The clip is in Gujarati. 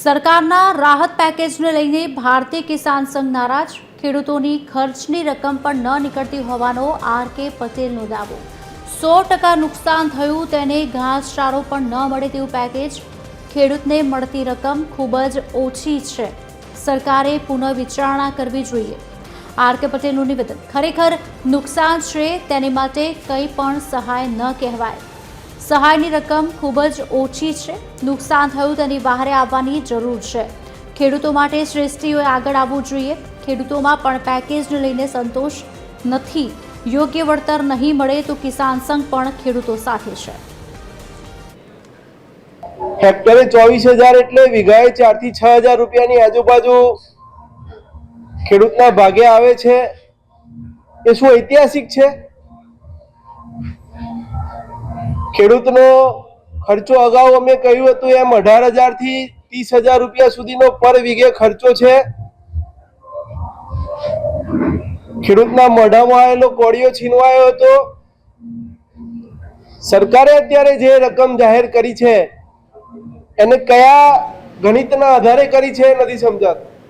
સરકારના રાહત પેકેજને લઈને ભારતીય કિસાન સંઘ નારાજ। ખેડૂતોની ખર્ચની રકમ પણ ન નીકળતી હોવાનો આર.કે. પટેલનો દાવો। 100% નુકસાન થયું તેને ઘાસચારો પણ ન મળે તેવું પેકેજ। ખેડૂતને મળતી રકમ ખૂબ જ ઓછી છે। સરકારે પુનઃવિચારણા કરવી જોઈએ। આર.કે. પટેલનું નિવેદન। ખરેખર નુકસાન છે તેની માટે કંઈ પણ સહાય ન કહેવાય। સહાયની રકમ ખૂબ જ ઓછી છે। નુકસાન થયું તેની બહાર આવવાની જરૂર છે। ખેડૂતો માટે શ્રેષ્ઠીઓએ આગળ આવવું જોઈએ। ખેડૂતોમાં પણ પેકેજને લઈને સંતોષ નથી। યોગ્ય વળતર નહીં મળે તો કિસાન સંઘ પણ ખેડૂતો સાથે છે। हेक्टरे 24,000 એટલે વીઘાએ 4 થી 6,000 રૂપિયાની આજુબાજુ ખેડૂતના ભાગે આવે છે। એ શું ઐતિહાસિક છે? ખેડૂતનો ખર્ચો અગાઉ અમે કહ્યું હતું એમ 18,000 થી 30,000 રૂપિયા સુધીનો પર વીઘે ખર્ચો છે। ખેડૂતના મોઢામાં આવેલો કોળિયો છીનવાયો હતો। સરકારે અત્યારે જે રકમ જાહેર કરી છે એને કયા ગણિતના આધારે કરી છે નથી સમજાતું।